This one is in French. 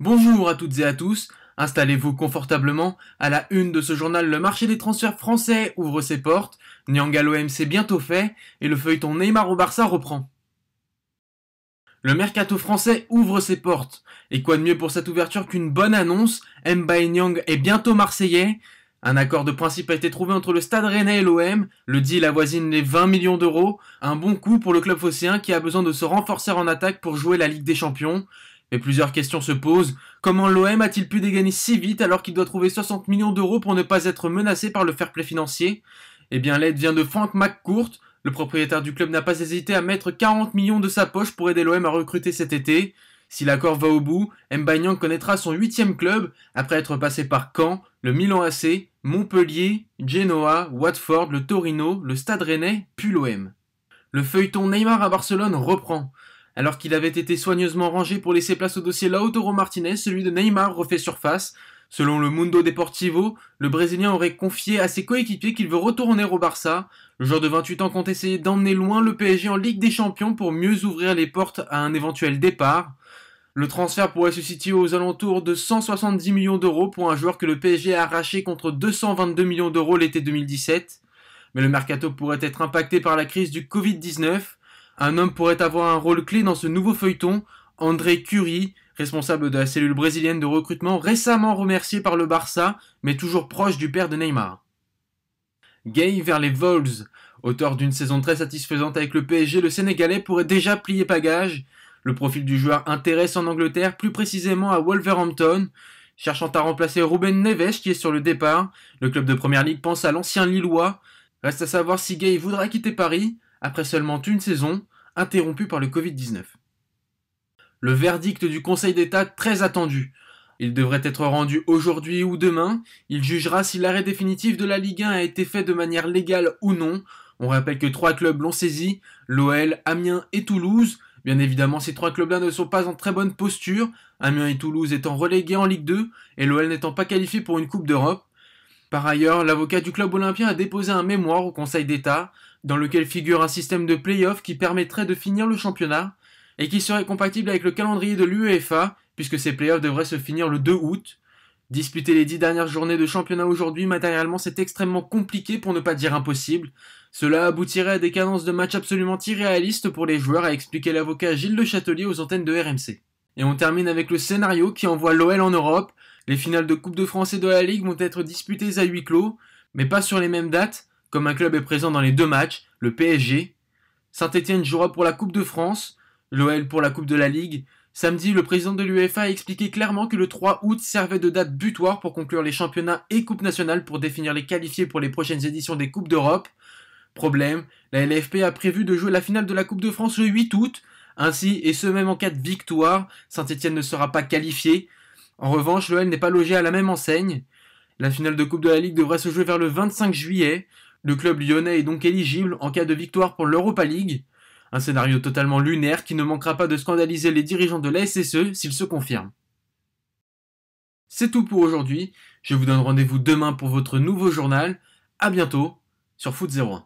Bonjour à toutes et à tous, installez-vous confortablement. À la une de ce journal, le marché des transferts français ouvre ses portes, Nyang à l'OM c'est bientôt fait, et le feuilleton Neymar au Barça reprend. Le mercato français ouvre ses portes, et quoi de mieux pour cette ouverture qu'une bonne annonce, Mbaye Nyang est bientôt marseillais. Un accord de principe a été trouvé entre le Stade Rennais et l'OM, le deal avoisine les 20 millions d'euros, un bon coup pour le club phocéen qui a besoin de se renforcer en attaque pour jouer la Ligue des Champions. Mais plusieurs questions se posent. Comment l'OM a-t-il pu dégainer si vite alors qu'il doit trouver 60 millions d'euros pour ne pas être menacé par le fair play financier? Eh bien l'aide vient de Frank McCourt. Le propriétaire du club n'a pas hésité à mettre 40 millions de sa poche pour aider l'OM à recruter cet été. Si l'accord va au bout, Mbaye Niang connaîtra son 8e club après être passé par Caen, le Milan AC, Montpellier, Genoa, Watford, le Torino, le Stade Rennais, puis l'OM. Le feuilleton Neymar à Barcelone reprend. Alors qu'il avait été soigneusement rangé pour laisser place au dossier Lautaro Martinez, celui de Neymar refait surface. Selon le Mundo Deportivo, le Brésilien aurait confié à ses coéquipiers qu'il veut retourner au Barça. Le joueur de 28 ans compte essayer d'emmener loin le PSG en Ligue des Champions pour mieux ouvrir les portes à un éventuel départ. Le transfert pourrait se situer aux alentours de 170 millions d'euros pour un joueur que le PSG a arraché contre 222 millions d'euros l'été 2017. Mais le mercato pourrait être impacté par la crise du Covid-19. Un homme pourrait avoir un rôle clé dans ce nouveau feuilleton, André Curie, responsable de la cellule brésilienne de recrutement, récemment remercié par le Barça, mais toujours proche du père de Neymar. Gay vers les Wolves. Auteur d'une saison très satisfaisante avec le PSG, le Sénégalais pourrait déjà plier bagage. Le profil du joueur intéresse en Angleterre, plus précisément à Wolverhampton. Cherchant à remplacer Ruben Neves qui est sur le départ, le club de première ligue pense à l'ancien Lillois. Reste à savoir si Gay voudra quitter Paris, après seulement une saison, interrompue par le Covid-19. Le verdict du Conseil d'État très attendu. Il devrait être rendu aujourd'hui ou demain. Il jugera si l'arrêt définitif de la Ligue 1 a été fait de manière légale ou non. On rappelle que 3 clubs l'ont saisi, l'OL, Amiens et Toulouse. Bien évidemment, ces 3 clubs-là ne sont pas en très bonne posture, Amiens et Toulouse étant relégués en Ligue 2 et l'OL n'étant pas qualifié pour une Coupe d'Europe. Par ailleurs, l'avocat du club olympien a déposé un mémoire au Conseil d'État, dans lequel figure un système de play-off qui permettrait de finir le championnat, et qui serait compatible avec le calendrier de l'UEFA, puisque ces play-offs devraient se finir le 2 août. Disputer les 10 dernières journées de championnat aujourd'hui, matériellement, c'est extrêmement compliqué pour ne pas dire impossible. Cela aboutirait à des cadences de matchs absolument irréalistes pour les joueurs, a expliqué l'avocat Gilles Le Châtelier aux antennes de RMC. Et on termine avec le scénario qui envoie l'OL en Europe. Les finales de Coupe de France et de la Ligue vont être disputées à huis clos, mais pas sur les mêmes dates, comme un club est présent dans les 2 matchs, le PSG. Saint-Etienne jouera pour la Coupe de France, l'OL pour la Coupe de la Ligue. Samedi, le président de l'UEFA a expliqué clairement que le 3 août servait de date butoir pour conclure les championnats et Coupes nationales pour définir les qualifiés pour les prochaines éditions des Coupes d'Europe. Problème, la LFP a prévu de jouer la finale de la Coupe de France le 8 août. Ainsi, et ce même en cas de victoire, Saint-Etienne ne sera pas qualifié. En revanche, l'OL n'est pas logé à la même enseigne. La finale de Coupe de la Ligue devrait se jouer vers le 25 juillet. Le club lyonnais est donc éligible en cas de victoire pour l'Europa League. Un scénario totalement lunaire qui ne manquera pas de scandaliser les dirigeants de la SSE s'il se confirme. C'est tout pour aujourd'hui. Je vous donne rendez-vous demain pour votre nouveau journal. À bientôt sur Foot 01.